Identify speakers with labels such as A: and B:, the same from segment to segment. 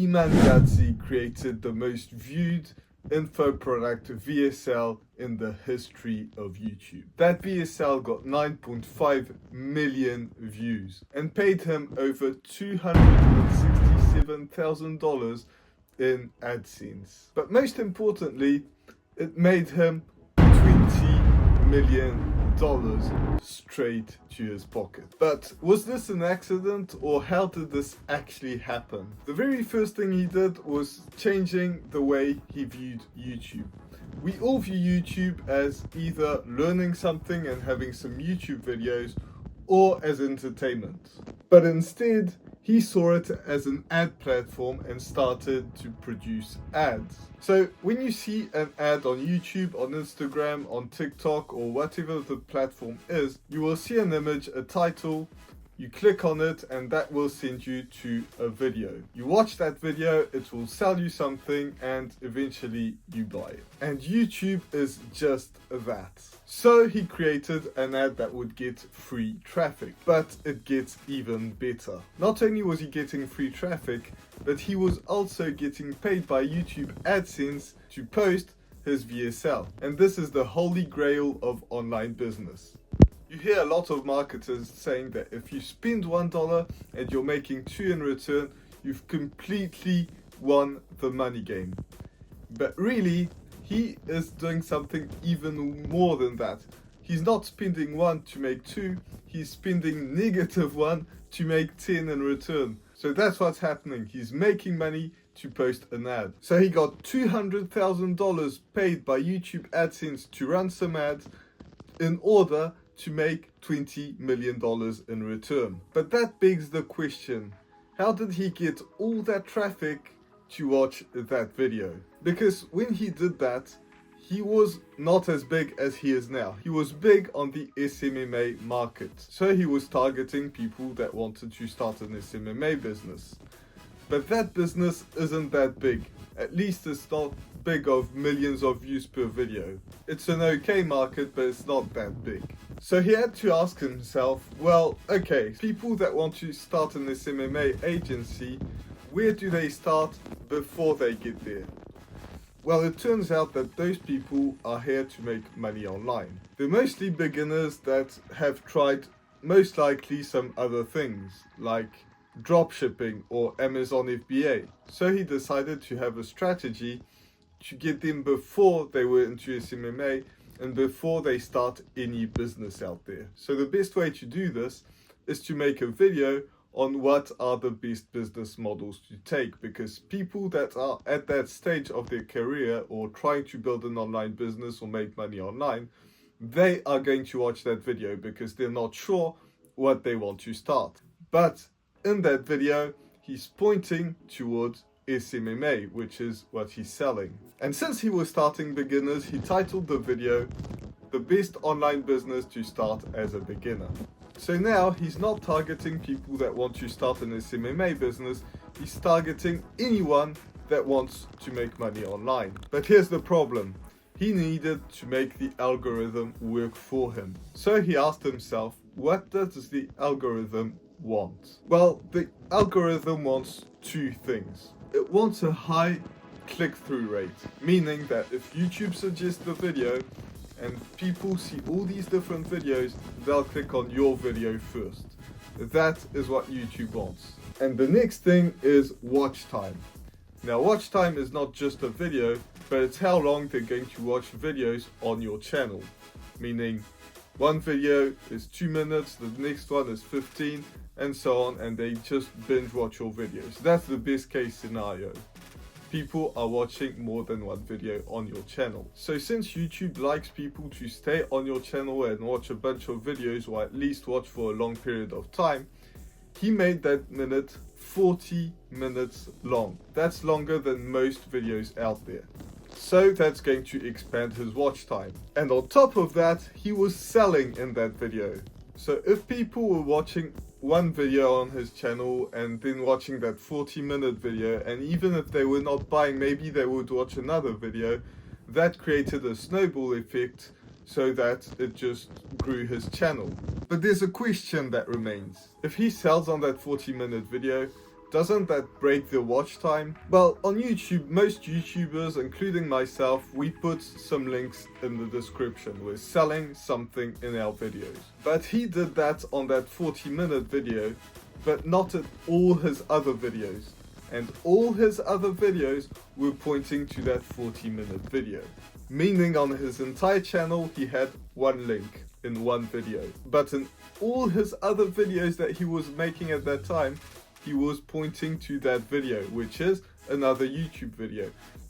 A: Iman Ghadzi created the most viewed info product VSL in the history of YouTube. That VSL got 9.5 million views and paid him over $267,000 in AdSense. But most importantly, it made him $20 million straight to his pocket. But was this an accident, or how did this actually happen? The very first thing he did was changing the way he viewed YouTube. We all view YouTube as either learning something and having some YouTube videos, or as entertainment. But instead, he saw it as an ad platform and started to produce ads. So when you see an ad on YouTube, on Instagram, on TikTok, or whatever the platform is, you will see an image, a title, you click on it, and that will send you to a video. You watch that video, it will sell you something, and eventually you buy it. And YouTube is just that. So he created an ad that would get free traffic, but it gets even better. Not only was he getting free traffic, but he was also getting paid by YouTube AdSense to post his VSL. And this is the holy grail of online business. You hear a lot of marketers saying that if you spend $1 and you're making $2 in return, you've completely won the money game. But really, he is doing something even more than that. He's not spending 1 to make 2, he's spending -1 to make 10 in return. So that's what's happening. He's making money to post an ad. So he got $200,000 paid by YouTube AdSense to run some ads in order to make $20 million in return. But that begs the question, how did he get all that traffic to watch that video? Because when he did that, he was not as big as he is now. He was big on the SMMA market. So he was targeting people that wanted to start an SMMA business. But that business isn't that big. At least it's not big of millions of views per video. It's an okay market, but it's not that big. So he had to ask himself, well, okay, people that want to start an SMMA agency, where do they start before they get there? Well, it turns out that those people are here to make money online. They're mostly beginners that have tried most likely some other things, like dropshipping or Amazon FBA. So he decided to have a strategy to get them before they were into SMMA and before they start any business out there. So the best way to do this is to make a video on what are the best business models to take, because people that are at that stage of their career or trying to build an online business or make money online, they are going to watch that video because they're not sure what they want to start. But in that video, he's pointing towards SMMA, which is what he's selling. And since he was starting beginners, he titled the video, "The Best Online Business to Start as a Beginner." So now he's not targeting people that want to start an SMMA business, he's targeting anyone that wants to make money online. But here's the problem. He needed to make the algorithm work for him. So he asked himself, what does the algorithm want? Well, the algorithm wants two things. It wants a high click-through rate, meaning that if YouTube suggests the video and people see all these different videos, they'll click on your video first. That is what YouTube wants. And the next thing is watch time. Now, watch time is not just a video, but it's how long they're going to watch videos on your channel. Meaning, one video is 2 minutes, the next one is 15, and so on, and they just binge watch your videos. That's the best case scenario. People are watching more than one video on your channel. So since YouTube likes people to stay on your channel and watch a bunch of videos, or at least watch for a long period of time, he made that minute 40 minutes long. That's longer than most videos out there. So that's going to expand his watch time. And on top of that, he was selling in that video. So if people were watching one video on his channel and then watching that 40-minute video, and even if they were not buying, maybe they would watch another video, that created a snowball effect so that it just grew his channel. But there's a question that remains. If he sells on that 40-minute video, Doesn't that break the watch time? Well, on YouTube, most YouTubers, including myself, we put some links in the description. We're selling something in our videos. But he did that on that 40-minute video, but not in all his other videos. And all his other videos were pointing to that 40-minute video. Meaning on his entire channel, he had one link in one video. But in all his other videos that he was making at that time, he was pointing to that video, which is another YouTube video.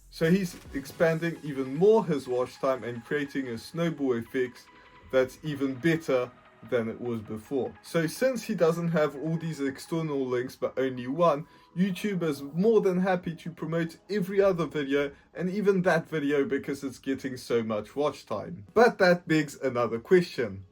A: So he's expanding even more his watch time and creating a snowball effect that's even better than it was before. So since he doesn't have all these external links but only one, YouTube is more than happy to promote every other video and even that video because it's getting so much watch time. But that begs another question.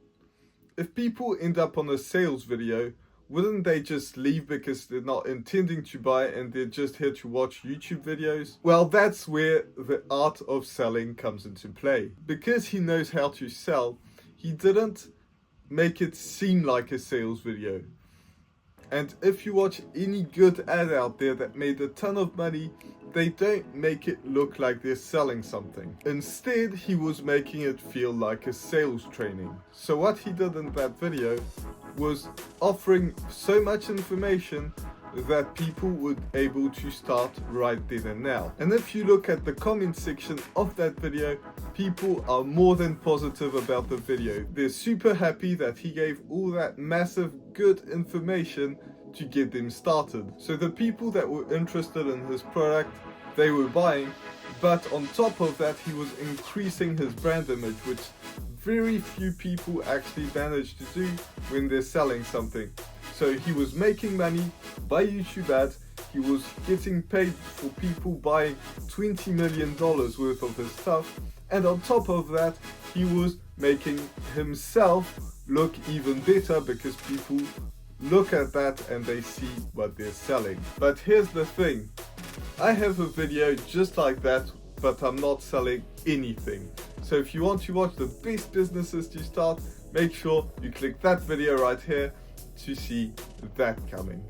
A: If people end up on a sales video, wouldn't they just leave because they're not intending to buy and they're just here to watch YouTube videos? Well, that's where the art of selling comes into play. Because he knows how to sell, he didn't make it seem like a sales video. And if you watch any good ad out there that made a ton of money, they don't make it look like they're selling something. Instead, he was making it feel like a sales training. So what he did in that video was offering so much information that people were able to start right then and now. And if you look at the comment section of that video, people are more than positive about the video. They're super happy that he gave all that massive good information to get them started. So the people that were interested in his product, they were buying, but on top of that, he was increasing his brand image, which very few people actually manage to do when they're selling something. So he was making money by YouTube ads, he was getting paid for people buying $20 million worth of his stuff, and on top of that, he was making himself look even better because people look at that and they see what they're selling. But here's the thing, I have a video just like that, but I'm not selling anything. So if you want to watch the best businesses to start, make sure you click that video right here to see that coming.